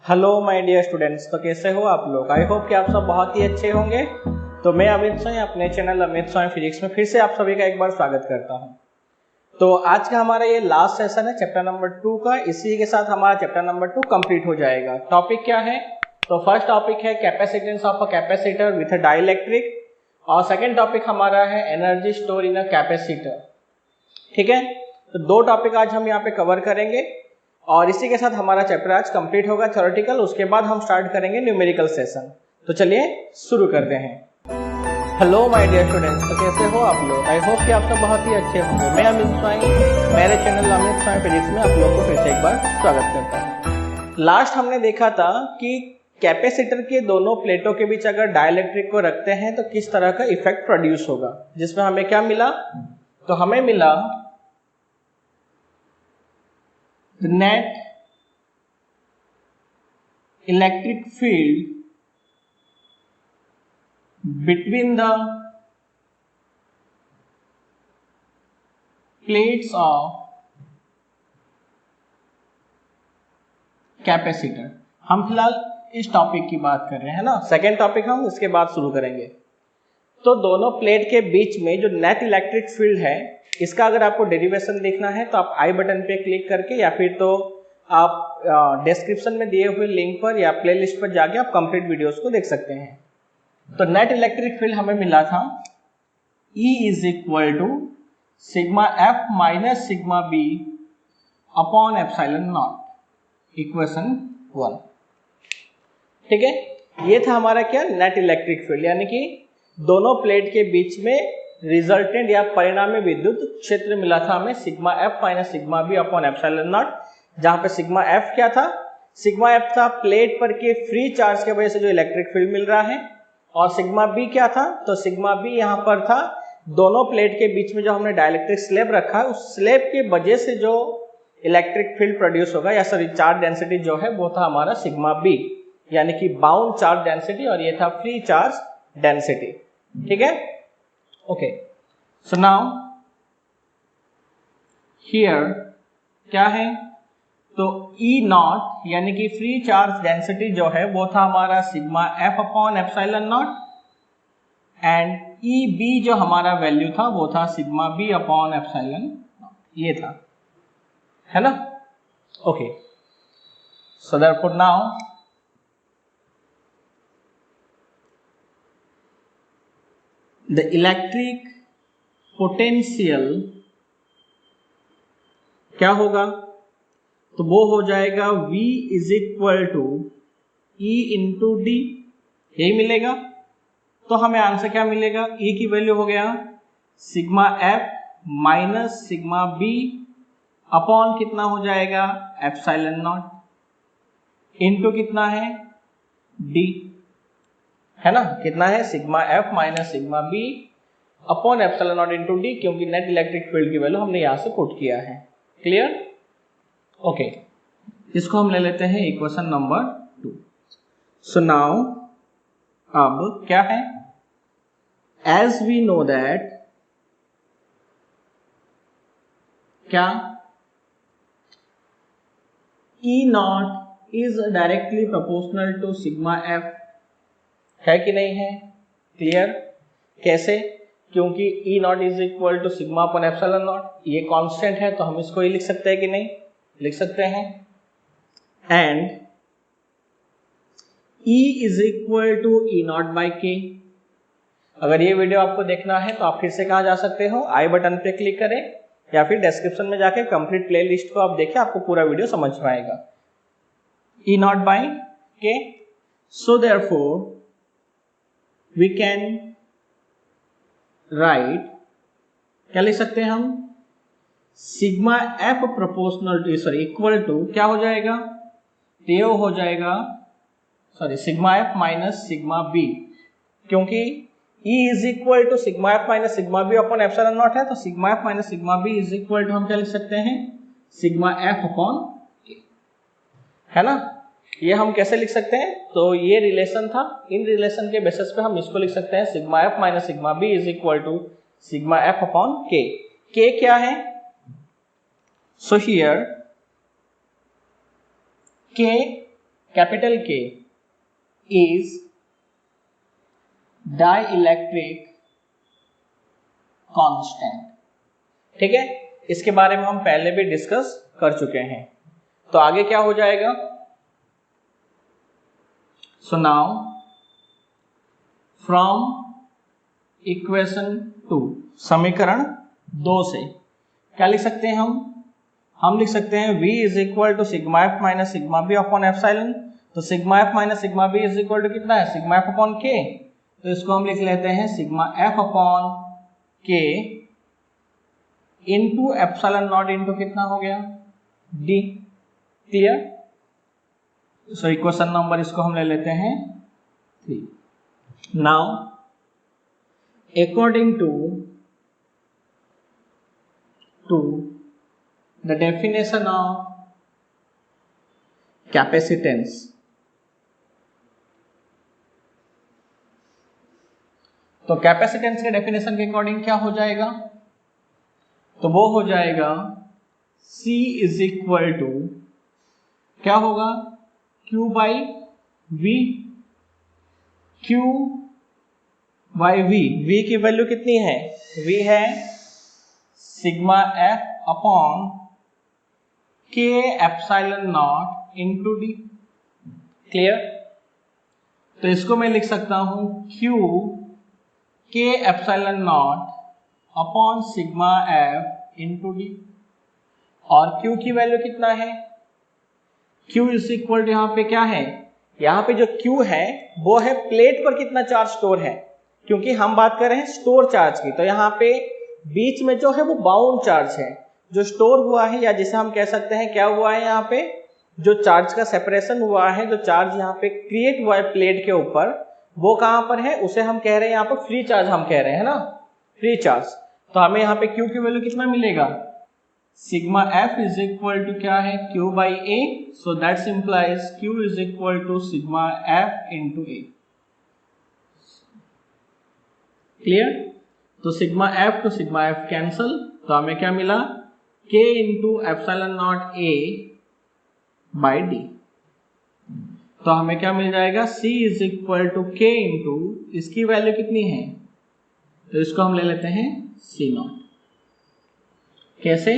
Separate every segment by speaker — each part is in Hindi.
Speaker 1: हेलो माय डियर स्टूडेंट्स, तो कैसे हो आप लोग। आई होप कि आप सब बहुत ही अच्छे होंगे। तो मैं अमित सोई अपने चैनल अमित सोई फिजिक्स में फिर से आप सभी का एक बार स्वागत करता हूं। तो आज का हमारा ये लास्ट सेशन है चैप्टर नंबर 2 का। इसी के साथ हमारा चैप्टर नंबर 2 कंप्लीट हो जाएगा। टॉपिक क्या है? तो फर्स्ट टॉपिक है capacitance of a capacitor with a dielectric, और सेकेंड टॉपिक हमारा है energy store in a capacitor. ठीक है, तो दो टॉपिक आज हम यहाँ पे कवर करेंगे और इसी के साथ हमारा चैप्टर आज कंप्लीट होगा थ्योरेटिकल। उसके बाद हम स्टार्ट करेंगे न्यूमेरिकल सेशन। तो चलिए शुरू करते हैं। हेलो माय डियर स्टूडेंट्स, तो कैसे हो आप लोग। आई होप कि आप सब बहुत ही अच्छे होंगे। मैं अमित स्वाई मेरे चैनल अमित स्वाई फिजिक्स में आप लोग को फिर से एक बार स्वागत करता हूँ। लास्ट हमने देखा था कि कैपेसिटर के दोनों प्लेटों के बीच अगर डाइलेक्ट्रिक को रखते हैं तो किस तरह का इफेक्ट प्रोड्यूस होगा, जिसमें हमें क्या मिला। तो हमें मिला the net electric field between the plates of capacitor. हम फिलहाल इस टॉपिक की बात कर रहे हैं ना, सेकेंड टॉपिक हम इसके बाद शुरू करेंगे। तो दोनों प्लेट के बीच में जो नेट इलेक्ट्रिक फील्ड है, इसका अगर आपको डेरिवेशन देखना है तो आप आई बटन पे क्लिक करके या फिर तो आप डिस्क्रिप्शन में दिए हुए लिंक पर या प्लेलिस्ट पर जाके आप कंप्लीट वीडियोस को देख सकते हैं। तो नेट इलेक्ट्रिक फील्ड हमें मिला था E is equal to sigma f minus sigma b upon epsilon naught, equation 1। ठीक है, ये था हमारा क्या, नेट इलेक्ट्रिक फील्ड, यानी कि दोनों प्लेट के बीच में रिजल्टेंट या परिणामी विद्युत क्षेत्र मिला था हमें sigma f minus sigma b upon epsilon naught. जहां पे सिग्मा एफ क्या था, सिग्मा एफ था प्लेट पर के फ्री चार्ज की वजह से जो इलेक्ट्रिक फील्ड मिल रहा है, और सिग्मा बी क्या था, तो सिग्मा बी यहाँ पर था दोनों प्लेट के बीच में जो हमने डाइलेक्ट्रिक स्लैब रखा है उस स्लैब की वजह से जो इलेक्ट्रिक फील्ड प्रोड्यूस होगा या सॉरी चार्ज डेंसिटी जो है वो था हमारा सिग्मा बी, यानी कि बाउंड चार्ज डेंसिटी, और ये था फ्री चार्ज डेंसिटी। ठीक है, ओके। सो नाउ हियर क्या है, तो E नॉट यानी कि फ्री चार्ज डेंसिटी जो है वो था हमारा sigma f upon epsilon naught, and E b जो हमारा वैल्यू था वो था sigma b upon epsilon naught, ये था, है ना। Okay, so therefore now the electric potential क्या होगा, तो वो हो जाएगा V is equal to E into d, यही मिलेगा। तो हमें आंसर क्या मिलेगा, E की वैल्यू हो गया sigma F minus sigma B upon कितना हो जाएगा एप्सिलॉन नॉट इंटू कितना है D, है ना। कितना है sigma F minus sigma B upon epsilon naught into D, क्योंकि नेट इलेक्ट्रिक फील्ड की वैल्यू हमने यहां से पुट किया है। Clear, okay. इसको हम ले लेते हैं इक्वेशन नंबर 2। सो नाउ अब क्या है, एज वी नो दैट क्या E naught is directly proportional to sigma F, है कि नहीं है। क्लियर, कैसे, क्योंकि E naught is equal to sigma upon epsilon naught, ये कांस्टेंट है तो हम इसको ही लिख सकते हैं कि नहीं, लिख सकते हैं। And E is equal to E naught by k. अगर ये वीडियो आपको देखना है तो आप फिर से कहाँ जा सकते हो, आई बटन पे क्लिक करें या फिर डिस्क्रिप्शन में जाके कंप्लीट प्ले लिस्ट को आप देखें, आपको पूरा वीडियो समझ में आएगा। E naught by k, so therefore we can write, क्या लिख सकते हैं हम, sigma f proportional to sorry equal to क्या हो जाएगा, ये हो जाएगा sorry sigma f minus sigma b, क्योंकि E is equal to sigma f minus sigma b upon epsilon naught है, तो sigma f minus sigma b is equal to हम क्या लिख सकते हैं सिग्मा एफ अपॉन के, है ना। ये हम कैसे लिख सकते हैं, तो ये रिलेशन था, इन रिलेशन के बेसिस पे हम इसको लिख सकते हैं sigma f minus sigma b is equal to sigma f upon k. K क्या है, so here k capital K is dielectric constant. ठीक है, इसके बारे में हम पहले भी डिस्कस कर चुके हैं। तो आगे क्या हो जाएगा? सो नाउ फ्रॉम इक्वेशन 2, समीकरण 2 से क्या लिख सकते हैं हम लिख सकते हैं V is equal to sigma f minus sigma b upon epsilon. तो sigma f minus sigma b is equal to कितना है? सिग्मा एफ अपॉन के। तो इसको हम लिख लेते हैं सिग्मा एफ अपॉन के इंटू एप्सिलॉन नॉट इंटू कितना हो गया? D. Clear? So equation number इसको हम ले लेते हैं 3। Now according to the definition of capacitance, तो कैपेसिटेंस के डेफिनेशन के अकॉर्डिंग क्या हो जाएगा? तो वो हो जाएगा C इज इक्वल टू क्या होगा? Q by V। Q by V, V की वैल्यू कितनी है? V है सिग्मा एफ अपॉन के epsilon naught into D. Clear? तो इसको मैं लिख सकता हूं Q के epsilon not upon sigma f into D. और Q की वैल्यू कितना है? Q इज इक्वल टू यहाँ पे क्या है? यहाँ पे जो Q है वो है प्लेट पर कितना चार्ज स्टोर है, क्योंकि हम बात कर रहे हैं स्टोर चार्ज की। तो यहाँ पे बीच में जो है वो बाउंड चार्ज है जो स्टोर हुआ है, या जिसे हम कह सकते हैं क्या हुआ है, यहाँ पे जो चार्ज का सेपरेशन हुआ है, जो चार्ज यहाँ पे क्रिएट हुआ है प्लेट के ऊपर, वो कहाँ पर है? उसे हम कह रहे हैं यहाँ पर फ्री चार्ज हम कह रहे हैं ना, फ्री चार्ज। तो हमें यहाँ पे Q की वैल्यू कितना मिलेगा? Sigma f is equal to क्या है? Q by a. So that's implies Q is equal to sigma f into a. Clear? तो sigma f to sigma f cancel, तो हमें क्या मिला? K into epsilon naught a by d. तो हमें क्या मिल जाएगा? C is equal to K into इसकी वैल्यू कितनी है? तो इसको हम ले लेते हैं C नॉट। कैसे?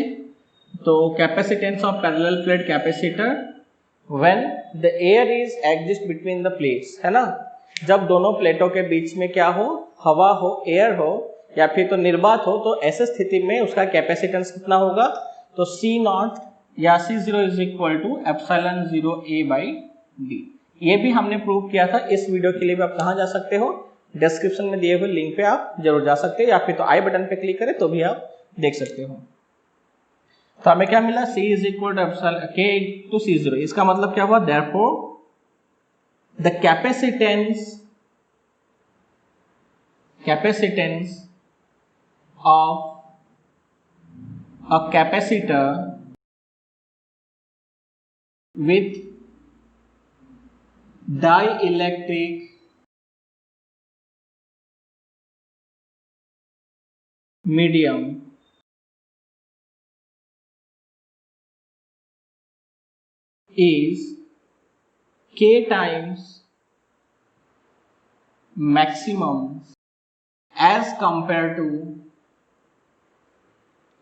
Speaker 1: तो capacitance of parallel plate capacitor when the air is exist between the plates, है ना, जब दोनों प्लेटों के बीच में क्या हो? हवा हो, एयर हो, या फिर तो निर्वात हो, तो ऐसे स्थिति में उसका कैपेसिटेंस कितना होगा? तो C नॉट या C0 is equal to epsilon 0 A by d. ये भी हमने प्रूव किया था। इस वीडियो के लिए भी आप कहाँ जा सकते हो? डिस्क्रिप्शन में दिए हुए लिंक पे आप जरूर जा सकते हो, या फिर तो आई बटन पे क्लिक करें तो भी आप देख सकते हो। तो हमें क्या मिला? C is equal to epsilon K to C0। इसका मतलब क्या हुआ? Therefore the capacitance of a capacitor with dielectric medium is K times maximum as compared to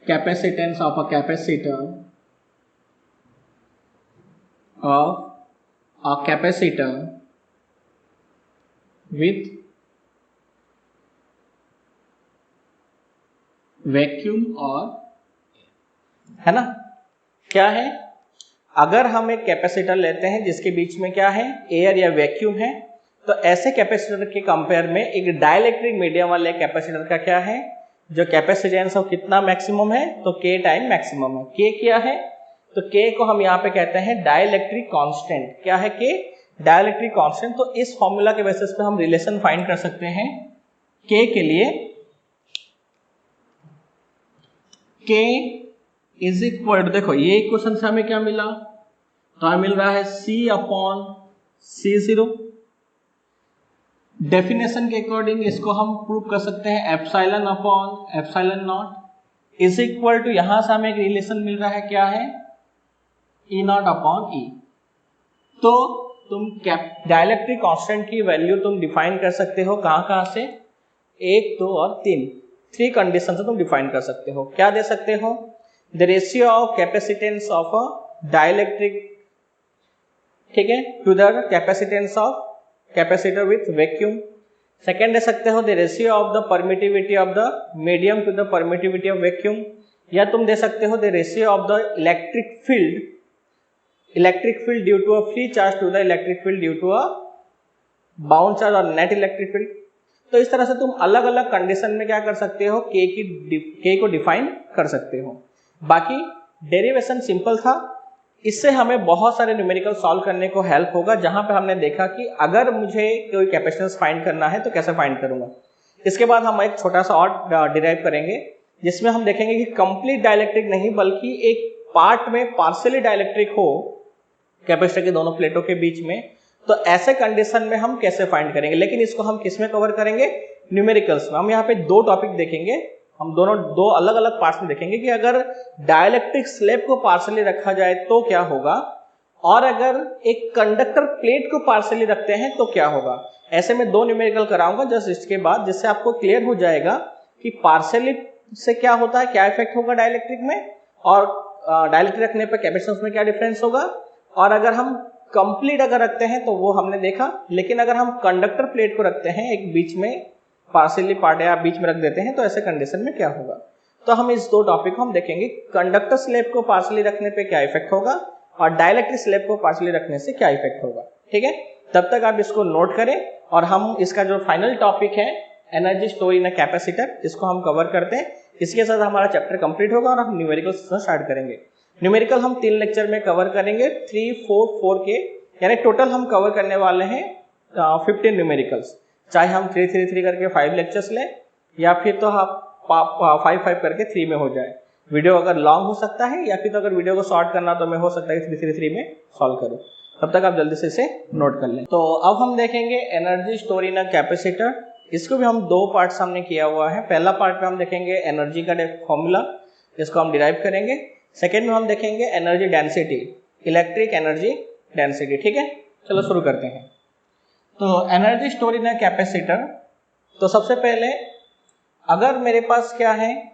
Speaker 1: capacitance of a capacitor with vacuum और, है ना, क्या है? अगर हम एक कैपेसिटर लेते हैं जिसके बीच में क्या है? एयर या वैक्यूम है, तो ऐसे कैपेसिटर के कंपेयर में एक डाइलेक्ट्रिक मीडियम वाले कैपेसिटर का क्या है? जो कैपेसिटेंस ऑफ कितना मैक्सिमम है? तो K टाइम मैक्सिमम है। K क्या है? तो K को हम यहाँ पे कहते हैं डाइलेक्ट्रिक कांस्टेंट। क्या है K? Dielectric constant. तो इस फॉर्मूला के बेसिस पे हम रिलेशन फाइंड कर सकते हैं K के लिए। K इज इक्वल टू, देखो ये इक्वेशन से हमें क्या मिला? तो हमें मिल रहा है C अपॉन C0। डेफिनेशन के अकॉर्डिंग इसको हम प्रूव कर सकते हैं epsilon upon epsilon naught is equal to, यहां से हमें एक रिलेशन मिल रहा है, क्या है? E not upon E। तो तुम डाइलेक्ट्रिक कांस्टेंट की वैल्यू तुम डिफाइन कर सकते हो कहाँ से, 1, 2 और 3 कंडीशन से तुम डिफाइन कर सकते हो। क्या दे सकते हो, the ratio of capacitance of a dielectric, ठीक है, to the capacitance of capacitor with vacuum. Second दे सकते हो the ratio of the permittivity of the medium to the permittivity of vacuum, या तुम दे सकते हो the ratio of the electric field due to a free charge to the electric field due to a bound charge और नेट इलेक्ट्रिक फील्ड। तो इस तरह से तुम अलग अलग कंडीशन में क्या कर सकते हो, के को डिफाइन कर सकते हो। बाकी डेरिवेशन सिंपल था, इससे हमें बहुत सारे न्यूमेरिकल सॉल्व करने को हेल्प होगा, जहां पे हमने देखा कि अगर मुझे कोई कैपेसिटेंस फाइंड करना है तो कैसे फाइंड करूंगा। इसके बाद हम एक छोटा सा और डिराइव करेंगे, जिसमें हम देखेंगे कि कंप्लीट डाइलेक्ट्रिक नहीं बल्कि एक पार्ट में पार्शियली डाइलेक्ट्रिक हो कैपेसिटर के दोनों प्लेटों के बीच में, तो ऐसे कंडीशन में हम कैसे फाइंड करेंगे। लेकिन इसको हम किस में कवर करेंगे, न्यूमेरिकल्स में। हम यहाँ पे 2 टॉपिक देखेंगे, हम दोनों 2 अलग अलग पार्ट्स में देखेंगे कि अगर डाइलेक्ट्रिक स्लैब को पार्शियली रखा जाए तो क्या होगा, और अगर एक कंडक्टर प्लेट को पार्शियली रखते हैं तो क्या होगा। ऐसे में 2 न्यूमेरिकल कराऊंगा जस्ट इसके बाद, जिससे आपको क्लियर हो जाएगा कि पार्शियली से क्या होता है, क्या इफेक्ट होगा डाइलेक्ट्रिक में, और डाइलेक्ट्रिक रखने पर कैपेसिटेंस में क्या डिफरेंस होगा, और अगर हम कंप्लीट अगर रखते हैं तो वो हमने देखा। लेकिन अगर हम कंडक्टर प्लेट को रखते हैं एक बीच में पार्शियली पार्ट या बीच में रख देते हैं तो ऐसे कंडीशन में क्या होगा। तो हम इस 2 टॉपिक को हम देखेंगे, कंडक्टर स्लैब को पार्शियली रखने पे क्या इफेक्ट होगा और डाइलेक्ट्रिक स्लैब को पार्शियली रखने से क्या इफेक्ट होगा। ठीक है, तब तक आप इसको नोट करें, और हम इसका जो फाइनल टॉपिक है energy store in a capacitor, इसको हम कवर करते हैं। इसके साथ हमारा चैप्टर कंप्लीट होगा और हम न्यूमेरिकल स्टार्ट करेंगे। न्यूमेरिकल हम 3 लेक्चर में कवर करेंगे, 3, 4, 4 के, यानी टोटल हम कवर करने वाले हैं 15 न्यूमेरिकल्स। चाहे हम 3, 3, 3 करके 5 लेक्चर्स लें, या फिर तो आप 5, 5 करके 3 में हो जाए। वीडियो अगर लॉन्ग हो सकता है, या फिर तो अगर वीडियो को शॉर्ट करना तो मैं हो सकता है 3, 3, 3 में सॉल्व करूँ। तब तक आप जल्दी से इसे नोट कर लें। तो अब हम देखेंगे energy store in a capacitor. इसको भी हम 2 पार्ट्स हमने किया हुआ है। पहला पार्ट में हम देखेंगे एनर्जी का फॉर्मूला, जिसको हम डिराइव करेंगे। सेकेंड में हम देखेंगे energy density, electric energy density. ठीक है, चलो शुरू करते हैं। तो energy store in a capacitor, तो सबसे पहले अगर मेरे पास क्या है,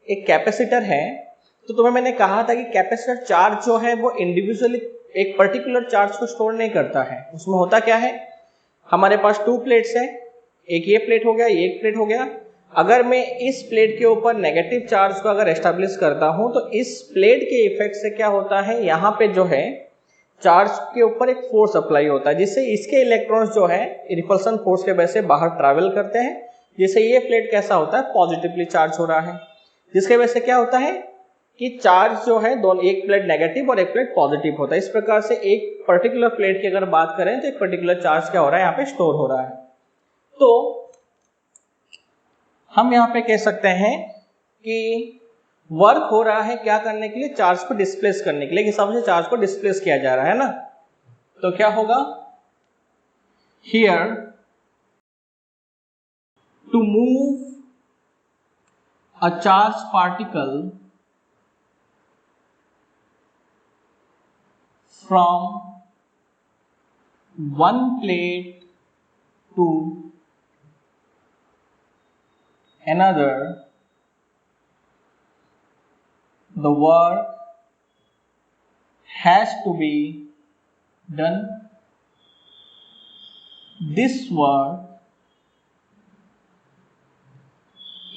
Speaker 1: एक कैपेसिटर है, तो तुम्हें मैंने कहा था कि कैपेसिटर चार्ज जो है वो इंडिविजुअली एक पर्टिकुलर चार्ज को स्टोर नहीं करता है। उसमें होता क्या है, हमारे पास 2 प्लेट्स है, एक ये प्लेट हो गया, ये एक प्लेट हो गया। अगर मैं इस प्लेट के ऊपर नेगेटिव चार्ज को अगर एस्टेब्लिश करता हूं तो इस प्लेट के इफेक्ट से क्या होता है, यहाँ पे जो है चार्ज के ऊपर एक फोर्स अप्लाई होता है, जिससे इसके इलेक्ट्रॉन्स जो है रिपल्सन फोर्स के वजह से बाहर ट्रैवल करते हैं, जिससे ये प्लेट कैसा होता है, पॉजिटिवली चार्ज हो रहा है। जिसके वजह से क्या होता है कि चार्ज जो है दोनों, एक प्लेट नेगेटिव और एक प्लेट पॉजिटिव होता है। इस प्रकार से एक पर्टिकुलर प्लेट की अगर बात करें तो एक पर्टिकुलर चार्ज क्या हो रहा है, यहाँ पे स्टोर हो रहा है। तो हम यहाँ पे कह सकते हैं कि वर्क हो रहा है क्या करने के लिए, चार्ज को डिस्प्लेस करने के लिए, हिसाब से चार्ज को डिस्प्लेस किया जा रहा है ना। तो क्या होगा, here to move a charge particle from one plate to another, the work has to be done. This work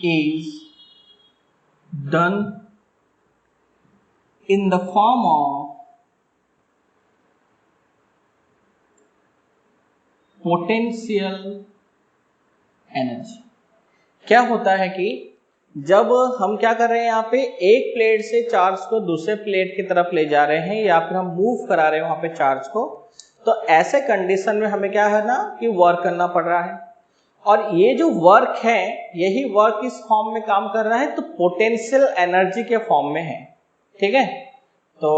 Speaker 1: is done in the form of potential energy. क्या होता है कि जब हम क्या कर रहे हैं, यहाँ पे एक प्लेट से चार्ज को दूसरे प्लेट की तरफ ले जा रहे हैं, या फिर हम मूव करा रहे हैं वहां पे चार्ज को, तो ऐसे कंडीशन में हमें क्या है ना कि वर्क करना पड़ रहा है। और ये जो वर्क है, यही वर्क इस फॉर्म में काम कर रहा है, तो पोटेंशियल एनर्जी के फॉर्म में है। ठीक है, तो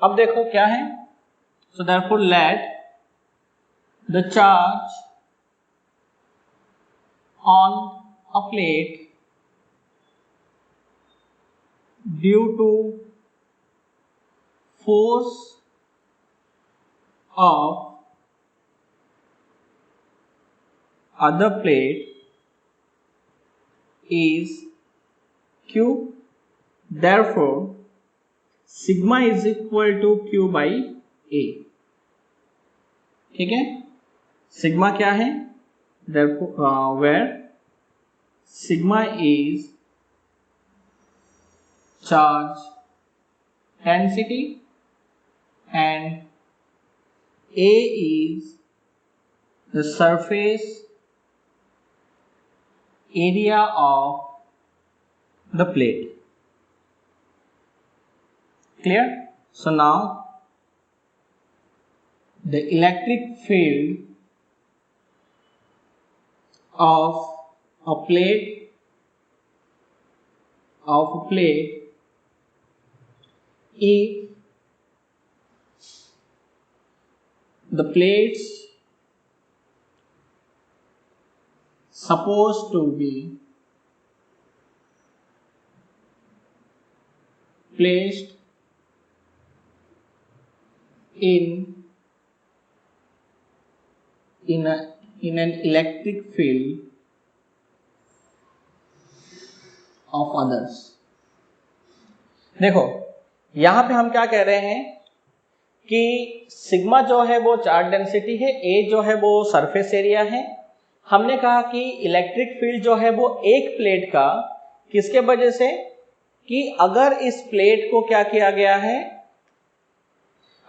Speaker 1: अब देखो क्या है, so therefore let the charge on a plate due to force of other plate is Q, therefore sigma is equal to Q by A। ठीक है, सिग्मा क्या है, therefore where sigma is charge density and A is the surface area of the plate। Clear? So now the electric field of a plate if the plates supposed to be placed in an electric field of others। देखो यहां पे हम क्या कह रहे हैं कि सिग्मा जो है वो चार्ज डेंसिटी है, ए जो है वो सरफेस एरिया है। हमने कहा कि इलेक्ट्रिक फील्ड जो है वो एक प्लेट का, किसके वजह से, कि अगर इस प्लेट को क्या किया गया है,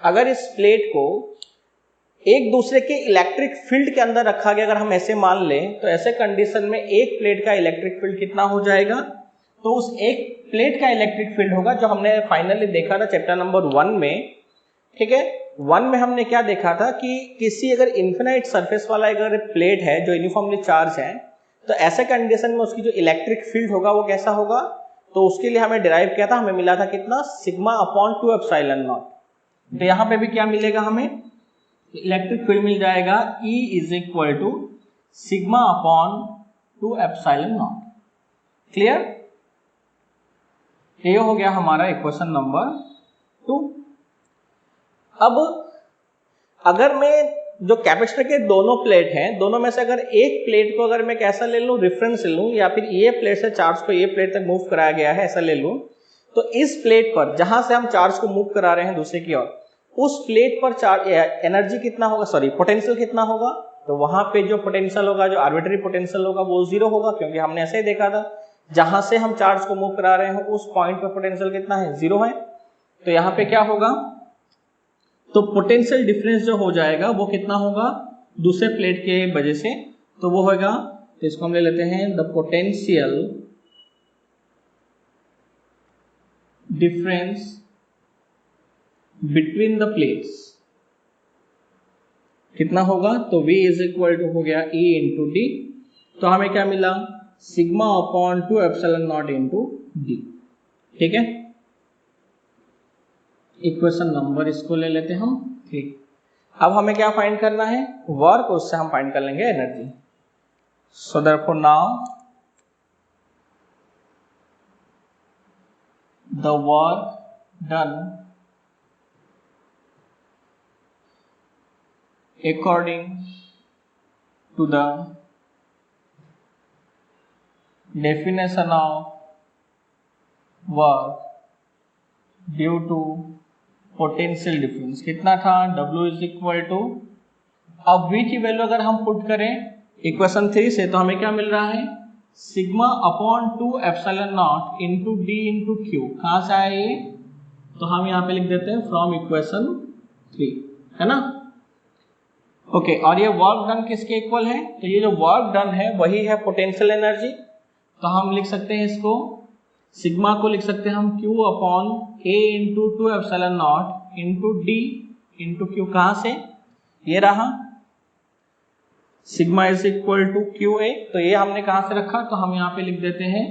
Speaker 1: अगर इस प्लेट को एक दूसरे के इलेक्ट्रिक फील्ड के अंदर रखा गया, अगर हम ऐसे मान लें तो ऐसे कंडीशन में एक प्लेट का इलेक्ट्रिक फील्ड कितना हो जाएगा, तो उस एक प्लेट का इलेक्ट्रिक फील्ड होगा जो हमने फाइनली देखा था चैप्टर नंबर 1 में। ठीक है, 1 में हमने क्या देखा था कि किसी अगर इन्फिनाइट सरफेस वाला अगर प्लेट है जो यूनिफॉर्मली चार्ज है, तो ऐसे कंडीशन में उसकी जो इलेक्ट्रिक फील्ड होगा वो कैसा होगा, तो उसके लिए हमें डिराइव किया था, हमें मिला था कितना, सिग्मा अपॉन 2 एप्सिलॉन नॉट। तो यहाँ पे भी क्या मिलेगा, हमें इलेक्ट्रिक फील्ड मिल जाएगा E is equal to sigma upon 2 epsilon naught. Clear? ये हो गया हमारा इक्वेशन नंबर 2। अब अगर मैं जो कैपेसिटर के दोनों प्लेट हैं, दोनों में से अगर एक प्लेट को अगर मैं कैसा ले लूं, रेफरेंस ले लूं, या फिर ये प्लेट से चार्ज को ये प्लेट तक मूव कराया गया है ऐसा ले लूं, तो इस प्लेट पर जहां से हम चार्ज को मूव करा रहे हैं दूसरे की ओर, उस प्लेट पर चार्ज एनर्जी कितना होगा, सॉरी पोटेंशियल कितना होगा, तो वहां पे जो पोटेंशियल होगा, जो आर्बिट्री पोटेंशियल होगा वो 0 होगा, क्योंकि हमने ऐसे ही देखा था जहां से हम चार्ज को मूव करा रहे हैं उस पॉइंट पर पोटेंशियल कितना है, 0 है। तो यहाँ पे क्या होगा, तो पोटेंशियल डिफरेंस जो हो जाएगा वो कितना होगा दूसरे प्लेट के वजह से, तो वो होगा, तो इसको हम ले लेते हैं the potential difference between the plates कितना होगा, तो V इज इक्वल टू हो गया E इंटू डी। तो हमें क्या मिला, sigma upon 2 epsilon naught into D. ठीक है, इक्वेशन नंबर इसको ले लेते हम 3। अब हमें क्या फाइंड करना है, वर्क, उससे हम फाइंड कर लेंगे energy. So therefore now the work done according to the definition of work due to potential difference कितना था, W इज इक्वल टू, अब V की वैल्यू अगर हम पुट करें इक्वेशन 3 से, तो हमें क्या मिल रहा है, sigma upon 2 epsilon naught into d into q. कहाँ से आया ये, तो हम यहाँ पे लिख देते हैं फ्रॉम इक्वेशन 3, है ना। ओके, और ये वर्क डन किसके इक्वल है, तो ये जो वर्क डन है वही है पोटेंशियल एनर्जी। तो हम लिख सकते हैं इसको, सिग्मा को लिख सकते हैं हम Q upon A into 2 epsilon naught into d into q. कहाँ से, ये रहा sigma is equal to QA, तो ये हमने कहाँ से रखा, तो हम यहाँ पे लिख देते हैं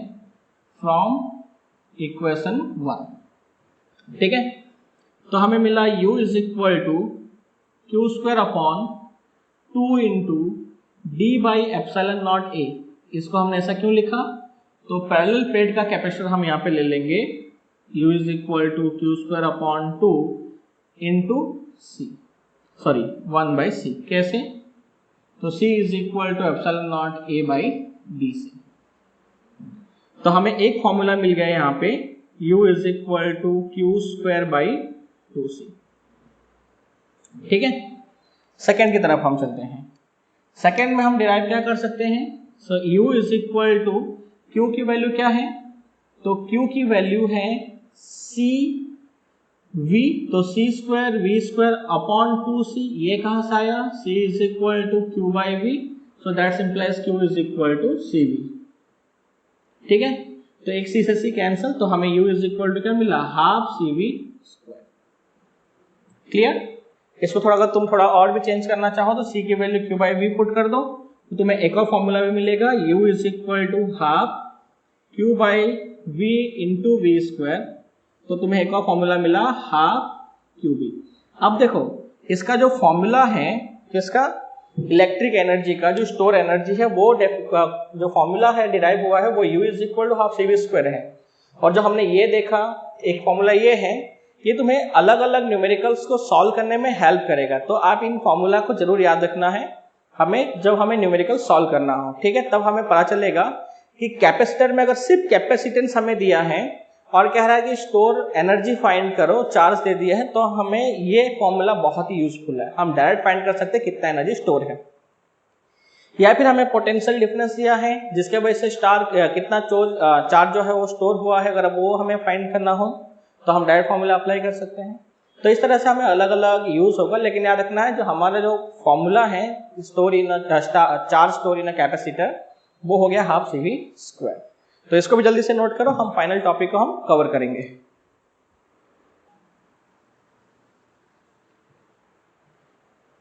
Speaker 1: फ्रॉम इक्वेशन 1। ठीक है, तो हमें मिला U is equal to q square upon 2 into d by epsilon naught a. इसको हमने ऐसा क्यों लिखा, तो पैरेलल प्लेट का कैपेसिटर हम यहाँ पे ले लेंगे, U is equal to q square upon 2 into c, sorry 1 by c. कैसे, तो C is equal to epsilon naught A by D से। तो हमें एक फॉर्मूला मिल गया यहाँ पे, U is equal to Q square by 2C। ठीक है, सेकेंड की तरफ हम चलते हैं। सेकेंड में हम डिराइव क्या कर सकते हैं? So U is equal to Q की वैल्यू क्या है? तो Q की वैल्यू है C V, तो C square V square upon 2C। ये कहाँ से आया? C is equal to Q by V, so that implies Q is equal to CV। ठीक है, तो एक C से C कैंसल, तो हमें U इज इक्वल टू क्या मिला? Half CV square. क्लियर? इसको थोड़ा, अगर तुम थोड़ा और भी चेंज करना चाहो तो C की value Q by V put कर दो, तो तुम्हें एक और फॉर्मूला भी मिलेगा, U is equal to half Q by V into V square. तो तुम्हें एक और फॉर्मूला मिला हाफ QV। अब देखो, इसका जो फॉर्मूला है, किसका? इलेक्ट्रिक एनर्जी का, जो स्टोर एनर्जी है, वो जो फॉर्मूला है डिराइव हुआ है वो U is equal to half CV square है। और जो हमने ये देखा एक फॉर्मूला ये है, ये तुम्हें अलग अलग न्यूमेरिकल्स को सॉल्व करने में हेल्प करेगा। तो आप इन फॉर्मूला को जरूर याद रखना है हमें, जब हमें न्यूमेरिकल सॉल्व करना हो। ठीक है, तब हमें पता चलेगा कि कैपेसिटर में अगर सिर्फ कैपेसिटेंस हमें दिया है और कह रहा है कि स्टोर एनर्जी फाइंड करो, चार्ज दे दिया है, तो हमें ये फॉर्मूला बहुत ही यूजफुल है। हम डायरेक्ट फाइंड कर सकते हैं कितना एनर्जी स्टोर है। या फिर हमें पोटेंशियल डिफरेंस दिया है जिसके वजह से कितना चार्ज जो है वो स्टोर हुआ है, अगर वो हमें फाइंड करना हो तो हम डायरेक्ट फॉर्मूला अप्लाई कर सकते हैं। तो इस तरह से हमें अलग अलग यूज होगा, लेकिन याद रखना है जो हमारा जो फॉर्मूला है store in charge store in capacitor, वो हो गया हाफ CV स्क्वायर। तो इसको भी जल्दी से नोट करो, हम फाइनल टॉपिक को हम कवर करेंगे।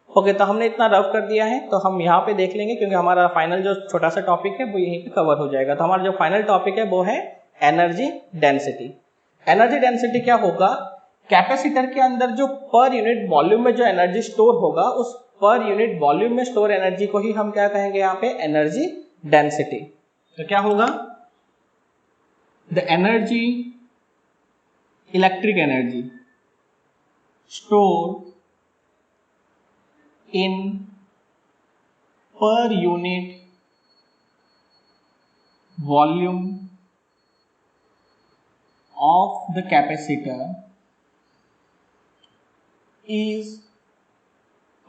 Speaker 1: ओके, तो हमने इतना रफ कर दिया है, तो हम यहाँ पे देख लेंगे क्योंकि हमारा फाइनल जो छोटा सा टॉपिक है वो यहीं पे कवर हो जाएगा। तो हमारा जो फाइनल टॉपिक है वो है एनर्जी डेंसिटी। एनर्जी डेंसिटी क्या होगा? कैपेसिटर के अंदर जो पर यूनिट वॉल्यूम में जो एनर्जी स्टोर होगा, उस पर यूनिट वॉल्यूम में स्टोर एनर्जी को ही हम क्या कहेंगे यहाँ पे? Energy density. तो क्या होगा? The energy, electric energy store in per unit volume of the capacitor is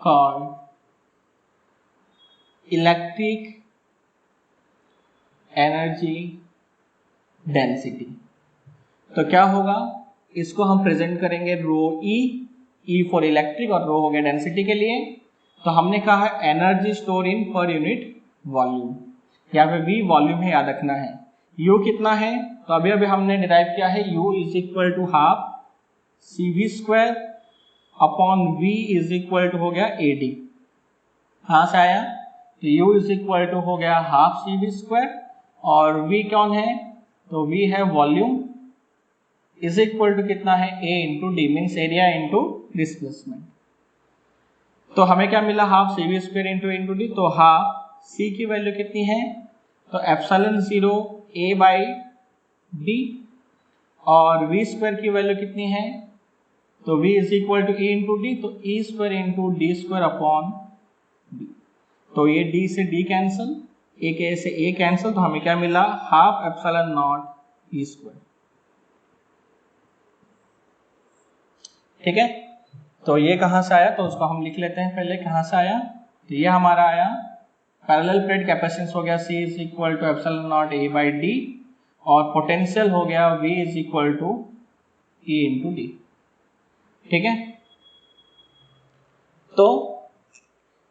Speaker 1: called electric energy density। तो क्या होगा? इसको हम प्रेजेंट करेंगे रो E फॉर इलेक्ट्रिक और रो हो गया डेंसिटी के लिए। तो हमने कहा है energy store in per unit volume, यहाँ पे V वॉल्यूम है, याद रखना है। U कितना है? तो अभी हमने डिराइव किया है, U is equal to half CV square upon V is equal to हो गया AD। कहाँ से आया? तो U इज इक्वल टू हो गया हाफ CV स्क्वायर और V कौन है? तो V है वॉल्यूम, इज इक्वल टू कितना है? A into D, means area into displacement. तो हमें क्या मिला? Half CV square into D। तो हाफ C की वैल्यू कितनी है? तो एप्सिलॉन 0 A बाई D, और V स्क्वायर की वैल्यू कितनी है? तो V is equal to E into D, तो E square into D square upon D। तो ये D से D कैंसल, A के से A कैंसल, तो हमें क्या मिला? Half epsilon not E square. ठीक है, तो ये कहाँ से आया? तो उसको हम लिख लेते हैं पहले, कहाँ से आया? तो ये हमारा आया पैरेलल प्लेट कैपेसिटेंस हो गया C is equal to epsilon naught A by D, और पोटेंशियल हो गया V is equal to E into D। ठीक है, तो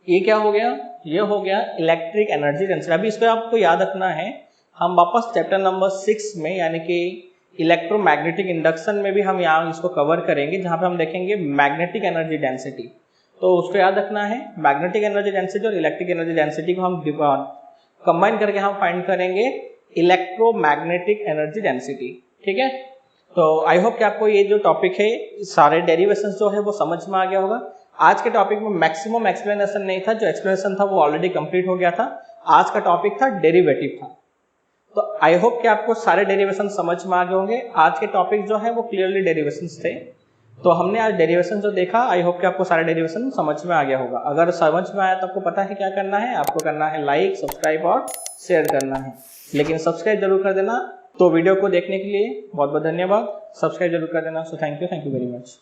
Speaker 1: ये क्या हो गया? ये हो गया इलेक्ट्रिक एनर्जी डेंसिटी। अभी इसको आपको याद रखना है, हम वापस चैप्टर नंबर 6 में यानी कि इलेक्ट्रोमैग्नेटिक इंडक्शन में भी हम यहाँ इसको कवर करेंगे, जहाँ पे हम देखेंगे मैग्नेटिक एनर्जी डेंसिटी। तो उसको याद रखना है, मैग्नेटिक एनर्जी डेंसिटी और इलेक्ट्रिक एनर्जी डेंसिटी को हम कंबाइन करके हम फाइंड करेंगे इलेक्ट्रोमैग्नेटिक एनर्जी डेंसिटी। ठीक है, तो आई होप कि आपको ये जो टॉपिक है, सारे डेरिवेशंस जो है वो समझ में आ गया होगा। आज के टॉपिक में मैक्सिमम एक्सप्लेनेशन नहीं था, जो एक्सप्लेनेशन था वो ऑलरेडी कंप्लीट हो गया था। आज का टॉपिक था डेरिवेटिव था। तो आई होप कि आपको सारे डेरिवेशन समझ में आ गए होंगे। आज के टॉपिक जो है वो क्लियरली डेरिवेशंस थे। तो हमने आज डेरिवेशन जो देखा, आई होप कि आपको सारे डेरिवेशन समझ में आ गया होगा। अगर समझ में आया तो आपको पता है क्या करना है, आपको करना है लाइक, सब्सक्राइब और शेयर करना है। लेकिन सब्सक्राइब जरूर कर देना। तो वीडियो को देखने के लिए बहुत बहुत धन्यवाद। सब्सक्राइब जरूर कर देना। So thank you very much.